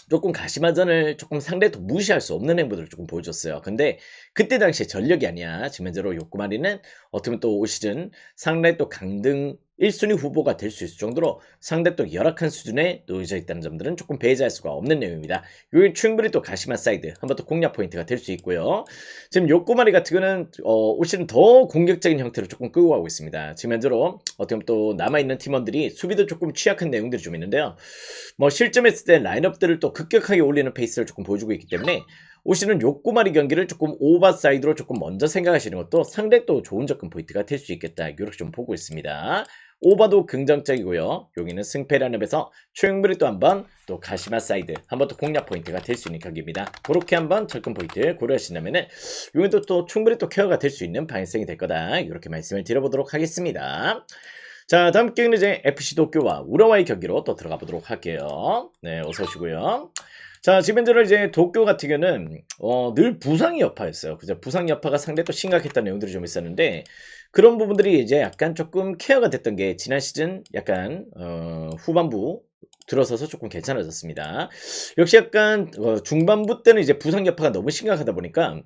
조금 가시마전을 조금 상대도 무시할 수 없는 행보들을 조금 보여줬어요. 근데 그때 당시에 전력이 아니야. 지금 현재로 요코마리는 어떻게 보면 또 올 시즌 상당히 또 강등 1순위 후보가 될 수 있을 정도로 상당히 또 열악한 수준에 놓여져 있다는 점들은 조금 배제할 수가 없는 내용입니다. 여기 충분히 또 가시마 사이드 한번 또 공략 포인트가 될 수 있고요. 지금 요코마리 같은 경우는 올 시즌 더 공격적인 형태로 조금 끌고 가고 있습니다. 지금 현재로 어떻게 보면 또 남아있는 팀원들이 수비도 조금 취약한 내용들이 좀 있는데요. 뭐 실점했을 때 라인업들을 또 급격하게 올리는 페이스를 조금 보여주고 있기 때문에 오시는 요코마리 경기를 조금 오버사이드로 조금 먼저 생각하시는 것도 상당히 또 좋은 접근 포인트가 될 수 있겠다. 이렇게 좀 보고 있습니다. 오버도 긍정적이고요. 여기는 승패라는 앱에서 충분히 또 한번 또 가시마 사이드 한번 또 공략 포인트가 될 수 있는 경기입니다. 그렇게 한번 접근 포인트 고려하신다면은 여기도 또 충분히 또 케어가 될 수 있는 방향성이 될 거다. 이렇게 말씀을 드려보도록 하겠습니다. 자, 다음 경기는 이제 FC 도쿄와 우라와의 경기로 또 들어가 보도록 할게요. 네, 어서 오시고요. 자, 지금 현재로 이제 도쿄 같은 경우는 늘 부상 여파였어요. 그죠? 부상 여파가 상당히 또 심각했던 내용들이 좀 있었는데 그런 부분들이 이제 약간 조금 케어가 됐던 게 지난 시즌 약간 후반부 들어서서 조금 괜찮아졌습니다. 역시 약간 중반부 때는 이제 부상 여파가 너무 심각하다 보니까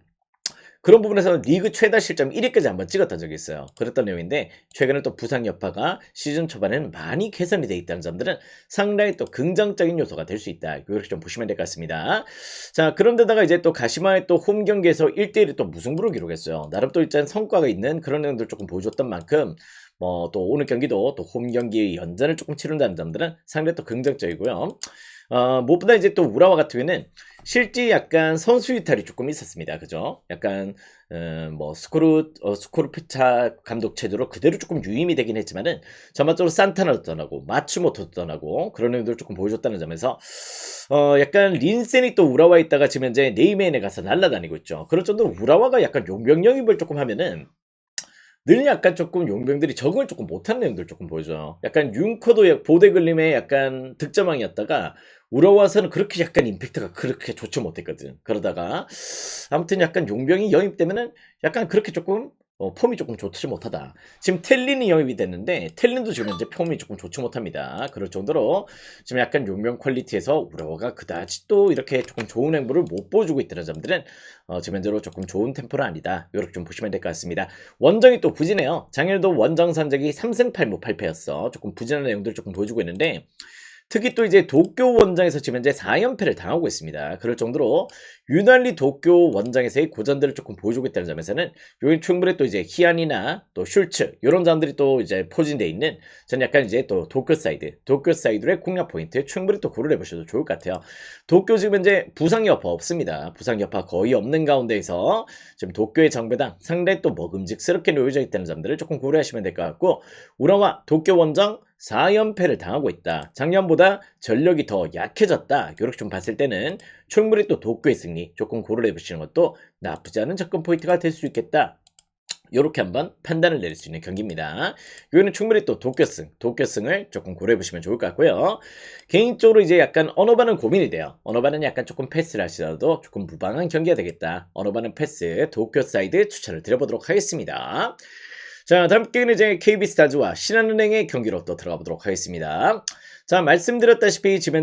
그런 부분에서 리그 최다 실점 1 위까지 한번 찍었던 적이 있어요. 그랬던 내용인데 최근에 또 부상 여파가 시즌 초반에는 많이 개선이 돼 있다는 점들은 상당히 또 긍정적인 요소가 될 수 있다. 요렇게 좀 보시면 될 것 같습니다. 자, 그런데다가 이제 또 가시마의 또 홈 경기에서 1대1을 또 무승부를 기록했어요. 나름 또 일단 성과가 있는 그런 내용들 조금 보여줬던 만큼 또 오늘 경기도 또 홈 경기 연전을 조금 치른다는 점들은 상당히 또 긍정적이고요. 무엇보다 이제 또 우라와 같은 경우에는 실제 약간 선수 이탈이 조금 있었습니다. 그죠? 약간 스코르피차 감독 체제로 그대로 조금 유임이 되긴 했지만은 전반적으로 산타나도 떠나고 마츠모토도 떠나고 그런 내용들을 조금 보여줬다는 점에서 약간 린센이 또 우라와에 있다가 지금 현재 네이메인에 가서 날아다니고 있죠. 그럴 정도로 우라와가 약간 용병 영입을 조금 하면은 늘 약간 조금 용병들이 적응을 조금 못한 내용들 조금 보여줘요. 약간 윤커도 보데글림의 약간 득점왕이었다가 우러와서는 그렇게 약간 임팩트가 그렇게 좋지 못했거든. 그러다가 아무튼 약간 용병이 영입되면은 약간 그렇게 조금 폼이 조금 좋지 못하다. 지금 텔린이 영입이 됐는데 텔린도 지금 현재 폼이 조금 좋지 못합니다. 그럴 정도로 지금 약간 용병 퀄리티에서 우러와가 그다지 또 이렇게 조금 좋은 행보를 못 보여주고 있다는 점들은 지금 현재로 조금 좋은 템포는 아니다. 이렇게 좀 보시면 될 것 같습니다. 원정이 또 부진해요. 작년에도 원정 산적이 3승 8무 8패였어. 조금 부진한 내용들을 조금 보여주고 있는데 특히 또 이제 도쿄 원정에서 지금 현재 4연패를 당하고 있습니다. 그럴 정도로 유난히 도쿄 원정에서의 고전들을 조금 보여주고 있다는 점에서는 여기 충분히 또 이제 히안이나 또 슐츠 이런 점들이 또 이제 포진되어 있는 저는 약간 이제 또 도쿄 사이드의 공략 포인트 충분히 또 고려해 보셔도 좋을 것 같아요. 도쿄 지금 현재 부상 여파 없습니다. 부상 여파 거의 없는 가운데에서 지금 도쿄의 정배당 상당히 또 먹음직스럽게 놓여져 있다는 점들을 조금 고려하시면 될 것 같고 우라와 도쿄 원정 4연패를 당하고 있다. 작년보다 전력이 더 약해졌다. 이렇게 좀 봤을 때는 충분히 또 도쿄의 승리 조금 고려해 보시는 것도 나쁘지 않은 접근 포인트가 될 수 있겠다. 이렇게 한번 판단을 내릴 수 있는 경기입니다. 이거는 충분히 또 도쿄승을 조금 고려해 보시면 좋을 것 같고요. 개인적으로 이제 약간 언어반은 고민이 돼요. 언어반은 약간 조금 패스를 하시더라도 조금 무방한 경기가 되겠다. 언어반은 패스, 도쿄 사이드 추천을 드려보도록 하겠습니다. 자, 다음 경기는 이제 KB스타즈와 신한은행의 경기로 또 들어가 보도록 하겠습니다. 자, 말씀드렸다시피 지금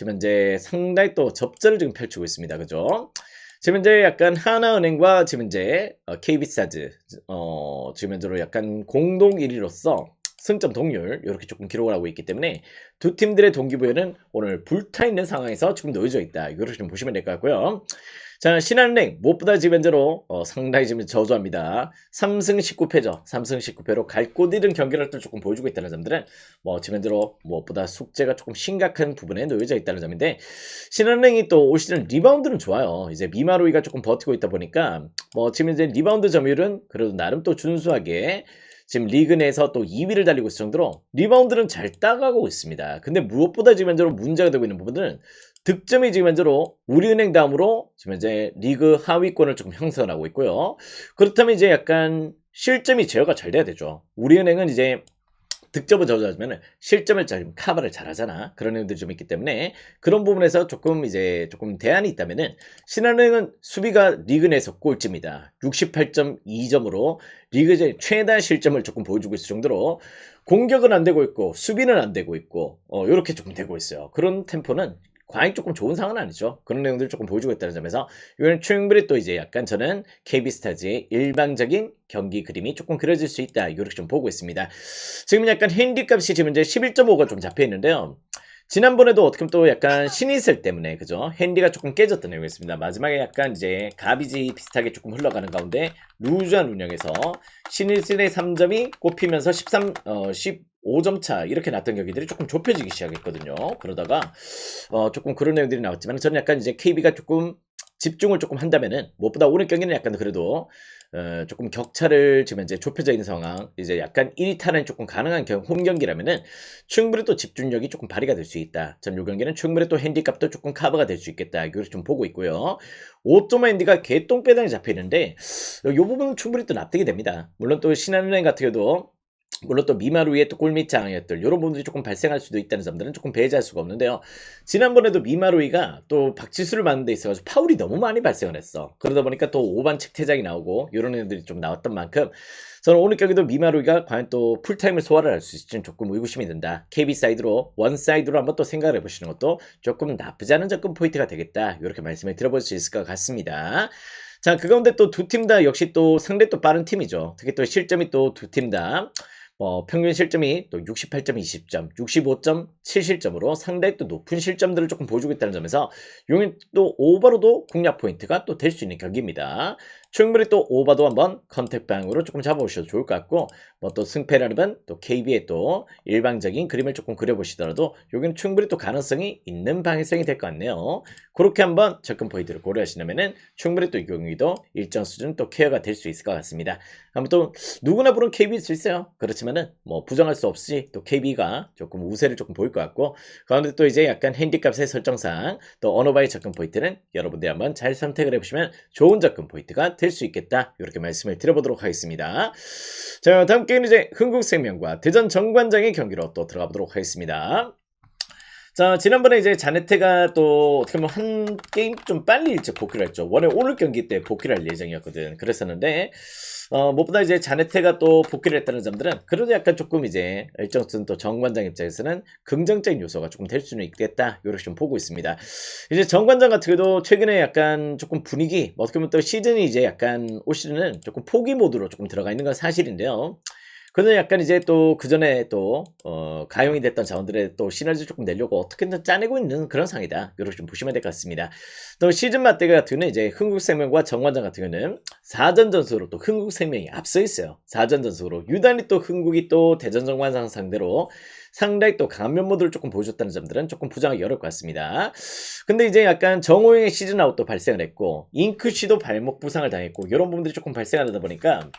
현재 상당히 또 접전을 지금 펼치고 있습니다. 그죠? 지금 현재 약간 하나은행과 지금 현재 KB스타즈 지금 현재로 약간 공동 1위로서 승점 동률 이렇게 조금 기록을 하고 있기 때문에 두 팀들의 동기부여는 오늘 불타있는 상황에서 지금 놓여져 있다. 이렇게 좀 보시면 될 것 같고요. 자, 신한은행 무엇보다 지금 현재로 상당히 지금 저조합니다. 3승 19패죠. 3승 19패로 갈 곳 잃은 경기를 또 조금 보여주고 있다는 점들은 지금 현재로 무엇보다 숙제가 조금 심각한 부분에 놓여져 있다는 점인데 신한은행이 또 올 시즌 리바운드는 좋아요. 이제 미마루이가 조금 버티고 있다 보니까 지금 이제 리바운드 점유율은 그래도 나름 또 준수하게 지금 리그 내에서 또 2위를 달리고 있을 정도로 리바운드는 잘 따가고 있습니다. 근데 무엇보다 지금 현재로 문제가 되고 있는 부분은 득점이 지금 현재로 우리은행 다음으로 지금 현재 리그 하위권을 조금 형성하고 있고요. 그렇다면 이제 약간 실점이 제어가 잘 돼야 되죠. 우리은행은 이제 득점을 저조하지만 실점을 잘 카바를 잘하잖아. 그런 내용들이 좀 있기 때문에 그런 부분에서 조금 대안이 있다면은 신한은행은 수비가 리그 내에서 꼴찌입니다. 68.2점으로 리그 최다 실점을 조금 보여주고 있을 정도로 공격은 안 되고 있고 수비는 안 되고 있고 이렇게 조금 되고 있어요. 그런 템포는 과연 조금 좋은 상황은 아니죠. 그런 내용들을 조금 보여주고 있다는 점에서 이거는 충분히 또 이제 약간 저는 KB스타즈의 일방적인 경기 그림이 조금 그려질 수 있다. 이렇게 좀 보고 있습니다. 지금 약간 핸디값이 지금 이제 11.5가 좀 잡혀 있는데요. 지난번에도 어떻게 보면 또 약간 신이슬 때문에 그죠? 핸디가 조금 깨졌던 내용이었습니다. 마지막에 약간 이제 가비지 비슷하게 조금 흘러가는 가운데 루즈한 운영에서 신이슬의 3점이 꼽히면서 15점 차 이렇게 났던 경기들이 조금 좁혀지기 시작했거든요. 그러다가 조금 그런 내용들이 나왔지만 저는 약간 이제 KB가 조금 집중을 조금 한다면은 무엇보다 오늘 경기는 약간 그래도 조금 격차를 지금 이제 좁혀져 있는 상황, 이제 약간 1위 탈환이 조금 가능한 홈 경기라면은 충분히 또 집중력이 조금 발휘가 될 수 있다. 전 요 경기는 충분히 또 핸디값도 조금 커버가 될 수 있겠다. 이걸 좀 보고 있고요. 5점 핸디가 개똥배당이 잡혀 있는데 요 부분은 충분히 또 납득이 됩니다. 물론 또 신한은행 같은 경우도 물론 또 미마루의 또 골밑 장애들 요런 부분들이 조금 발생할 수도 있다는 점들은 조금 배제할 수가 없는데요. 지난번에도 미마루이가 또 박지수를 맞는 데 있어 가지고 파울이 너무 많이 발생을 했어. 그러다 보니까 또 오반칙 퇴장이 나오고 요런 애들이 좀 나왔던 만큼 저는 오늘 경기도 미마루이가 과연 또 풀타임을 소화를 할 수 있을지는 조금 의구심이 든다. KB 사이드로 원 사이드로 한번 또 생각을 해 보시는 것도 조금 나쁘지 않은 접근 포인트가 되겠다. 요렇게 말씀을 드려볼 수 있을 것 같습니다. 자, 그 가운데 또 두 팀 다 역시 또 상대 또 빠른 팀이죠. 특히 또 실점이 또 두 팀 다 평균 실점이 또 68.20점, 65.7실점으로 상당히 또 높은 실점들을 조금 보여주고 있다는 점에서 용인 또 오버로도 공략 포인트가 또 될 수 있는 경기입니다. 충분히 또 오버도 한번 컨택 방으로 조금 잡아보셔도 좋을 것 같고 뭐 또 승패라는 또 KB의 또 일방적인 그림을 조금 그려보시더라도 여기는 충분히 또 가능성이 있는 방향성이 될 것 같네요. 그렇게 한번 접근 포인트를 고려하시려면은 충분히 또 이 경기도 일정 수준 또 케어가 될 수 있을 것 같습니다. 한번 또 누구나 부른 KB일 수 있어요. 그렇지만은 뭐 부정할 수 없이 또 KB가 조금 우세를 조금 보일 것 같고 그런데 또 이제 약간 핸디값의 설정상 또 언어바의 접근 포인트는 여러분들이 한번 잘 선택을 해보시면 좋은 접근 포인트가 될 수 있겠다. 이렇게 말씀을 드려보도록 하겠습니다. 자, 다음 게임은 이제 흥국생명과 대전 정관장의 경기로 또 들어가 보도록 하겠습니다. 자, 지난번에 이제 자네테가 또 어떻게 보면 한 게임 좀 빨리 일찍 복귀를 했죠. 원래 오늘 경기 때 복귀를 할 예정이었거든. 그랬었는데 무엇보다 이제 자네테가 또 복귀를 했다는 점들은 그래도 약간 조금 이제 일정 수준 또 정관장 입장에서는 긍정적인 요소가 조금 될 수는 있겠다. 이렇게 좀 보고 있습니다. 이제 정관장 같은 경우도 최근에 약간 조금 분위기 어떻게 보면 또 시즌이 이제 약간 올 시즌은 조금 포기 모드로 조금 들어가 있는 건 사실인데요. 그는 약간 이제 또 그전에 또 가용이 됐던 자원들의 또 시너지를 조금 내려고 어떻게든 짜내고 있는 그런 상황이다. 이렇게 좀 보시면 될 것 같습니다. 또 시즌 맞대결 같은 경우는 이제 흥국생명과 정관장 같은 경우는 4전 전승으로 또 흥국생명이 앞서 있어요. 4전 전승으로 유단히 또 흥국이 또 대전 정관장 상대로 상당히 또 강한 면모들을 조금 보여줬다는 점들은 조금 부정하기 어려울 것 같습니다. 근데 이제 약간 정호영의 시즌 아웃도 발생을 했고 잉크씨도 발목 부상을 당했고 이런 부분들이 조금 발생하다 보니까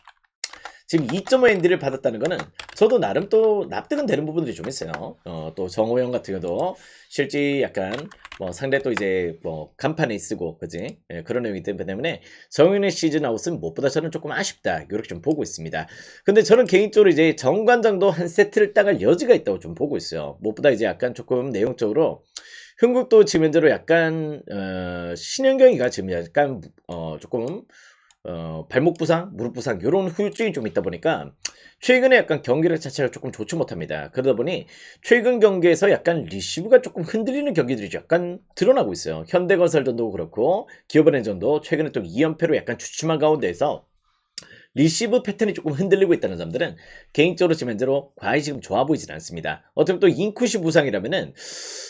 지금 2.5 엔디를 받았다는 거는 저도 나름 또 납득은 되는 부분들이 좀 있어요. 또 정호영 같은 경우도 실제 약간 뭐 상대 또 이제 뭐 간판에 쓰고 그지? 예, 그런 내용이기 때문에 정호영의 시즌 아웃은 무엇보다 저는 조금 아쉽다 이렇게 좀 보고 있습니다. 근데 저는 개인적으로 이제 정관장도 한 세트를 따갈 여지가 있다고 좀 보고 있어요. 무엇보다 이제 약간 조금 내용적으로 흥국도 지금 현재로 약간 신현경이가 지금 약간 조금 발목 부상, 무릎 부상 요런 후유증이 좀 있다 보니까 최근에 약간 경기력 자체가 조금 좋지 못합니다. 그러다 보니 최근 경기에서 약간 리시브가 조금 흔들리는 경기들이 약간 드러나고 있어요. 현대건설전도 그렇고 기업은행전도 최근에 또 2연패로 약간 주춤한 가운데에서 리시브 패턴이 조금 흔들리고 있다는 점들은 개인적으로 지금 현재로 과히 지금 좋아 보이진 않습니다. 어떻게 또 인쿠시 부상이라면은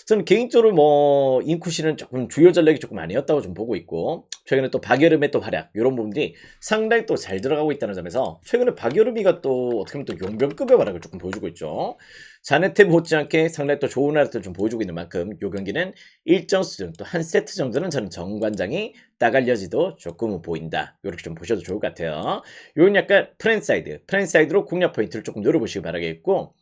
저는 개인적으로 뭐 인쿠시는 조금 주요 전략이 조금 아니었다고 좀 보고 있고 최근에 또 박여름의 또 활약 이런 부분들이 상당히 또 잘 들어가고 있다는 점에서 최근에 박여름이가 또 어떻게 보면 또 용병급의 활약을 조금 보여주고 있죠. 자네테 못지않게 상당히 또 좋은 활약을 좀 보여주고 있는 만큼 이 경기는 일정 수준 또 한 세트 정도는 저는 정관장이 따갈 여지도 조금 보인다. 이렇게 좀 보셔도 좋을 것 같아요. 요건 약간 프랜사이드로 공략 포인트를 조금 노려보시기 바라겠고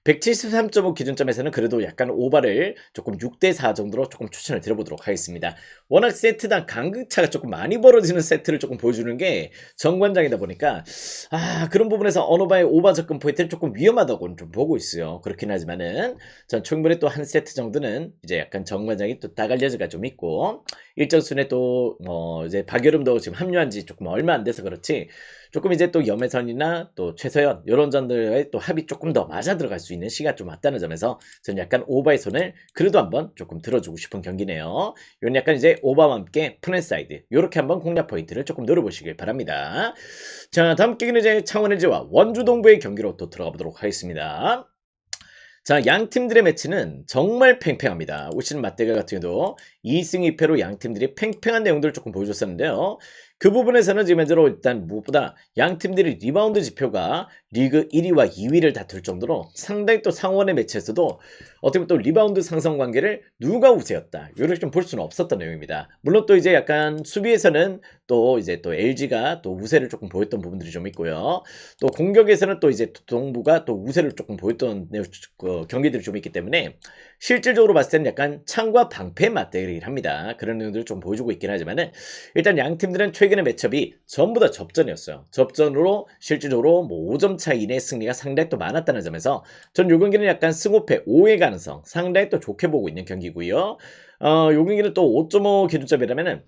173.5 기준점에서는 그래도 약간 오바를 조금 6대4 정도로 조금 추천을 드려보도록 하겠습니다. 워낙 세트당 간극차가 조금 많이 벌어지는 세트를 조금 보여주는 게 정관장이다 보니까 그런 부분에서 어노바의 오바 접근 포인트는 조금 위험하다고 좀 보고 있어요. 그렇긴 하지만은 전 충분히 또 한 세트 정도는 이제 약간 정관장이 또 따갈 여지가 좀 있고 일정 순에 또 이제 박여름도 지금 합류한 지 조금 얼마 안 돼서 그렇지 조금 이제 또 염혜선이나 또 최서연 이런 전들의 또 합이 조금 더 맞아 들어갈 수 있는 시가 좀 왔다는 점에서 저는 약간 오바의 손을 그래도 한번 조금 들어주고 싶은 경기네요. 이건 약간 이제 오바와 함께 프랜사이드 이렇게 한번 공략 포인트를 조금 노려보시길 바랍니다. 자, 다음 경기는 이제 창원LG와 원주동부의 경기로 또 들어가 보도록 하겠습니다. 자, 양 팀들의 매치는 정말 팽팽합니다. 올 시즌 맞대결 같은 경우도 2승 2패로 양 팀들이 팽팽한 내용들을 조금 보여줬었는데요. 그 부분에서는 지금 현재로 일단 무엇보다 양 팀들의 리바운드 지표가 리그 1위와 2위를 다툴 정도로 상당히 또 상원의 매치에서도 어떻게 보면 또 리바운드 상승 관계를 누가 우세였다. 이렇게 좀 볼 수는 없었던 내용입니다. 물론 또 이제 약간 수비에서는 또 이제 또 LG가 또 우세를 조금 보였던 부분들이 좀 있고요. 또 공격에서는 또 이제 동부가 또 우세를 조금 보였던 경기들이 좀 있기 때문에 실질적으로 봤을 때는 약간 창과 방패의 맞대결이긴 합니다. 그런 내용들을 좀 보여주고 있긴 하지만은 일단 양 팀들은 최근의 매첩이 전부 다 접전이었어요. 접전으로 실질적으로 뭐 5점 차 이내 승리가 상당히 또 많았다는 점에서 전 요 경기는 약간 승호패 5의 가능성 상당히 또 좋게 보고 있는 경기고요. 요 경기는 또 5.5 기준점이라면은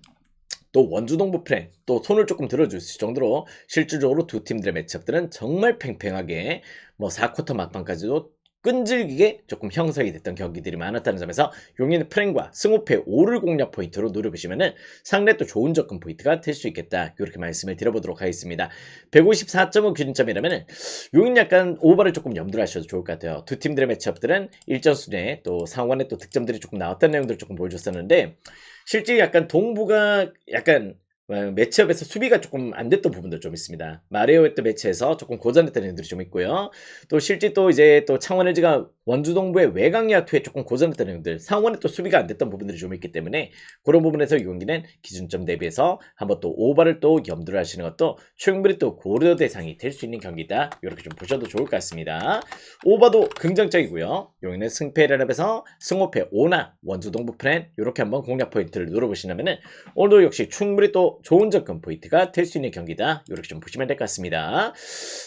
또 원주동부 프랭 또 손을 조금 들어줄 수 있을 정도로 실질적으로 두 팀들의 매치업들은 정말 팽팽하게 뭐 4쿼터 막판까지도 끈질기게 조금 형성이 됐던 경기들이 많았다는 점에서 용인 프랭과 승호패 5를 공략 포인트로 노려보시면은 상당히 또 좋은 접근 포인트가 될 수 있겠다. 이렇게 말씀을 드려보도록 하겠습니다. 154.5 기준점이라면은 용인 약간 오버를 조금 염두를 하셔도 좋을 것 같아요. 두 팀들의 매치업들은 일전 순위에 또 상원에 또 득점들이 조금 나왔다는 내용들을 조금 보여줬었는데 실제 약간 동부가 약간 매치업에서 수비가 조금 안 됐던 부분도 좀 있습니다. 마레오의 매치에서 조금 고전했던 애들이 좀 있고요. 또 실제 또 이제 또 창원 LG가 원주동부의 외곽야 투에 조금 고전했던 애들, 상원에 또 수비가 안 됐던 부분들이 좀 있기 때문에 그런 부분에서 이 경기는 기준점 대비해서 한번 또 오버를 또 염두를 하시는 것도 충분히 또 고려 대상이 될 수 있는 경기다. 이렇게 좀 보셔도 좋을 것 같습니다. 오버도 긍정적이고요. 용인은 승패를 합해서 승호패 5나 원주동부 프렌 이렇게 한번 공략 포인트를 누려보시려면은 오늘도 역시 충분히 또 좋은 접근 포인트가 될 수 있는 경기다. 이렇게 좀 보시면 될 것 같습니다.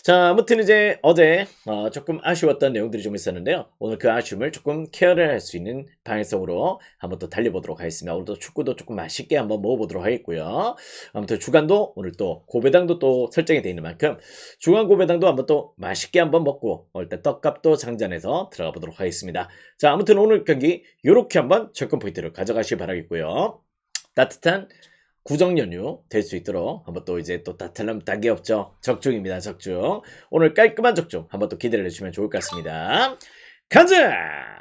자, 아무튼 이제 어제 조금 아쉬웠던 내용들이 좀 있었는데요. 오늘 그 아쉬움을 조금 케어를 할 수 있는 방향성으로 한번 또 달려보도록 하겠습니다. 오늘도 축구도 조금 맛있게 한번 먹어보도록 하겠고요. 아무튼 주간도 오늘 또 고배당도 또 설정이 되어 있는 만큼 주간 고배당도 한번 또 맛있게 한번 먹고 일단 떡값도 장전해서 들어가 보도록 하겠습니다. 자, 아무튼 오늘 경기 이렇게 한번 접근 포인트를 가져가시기 바라겠고요. 따뜻한 구정 연휴 될 수 있도록 한번 또 이제 또 따뜻하면 딱이 없죠. 적중입니다. 적중. 오늘 깔끔한 적중 한번 또 기대를 해주시면 좋을 것 같습니다. 가자!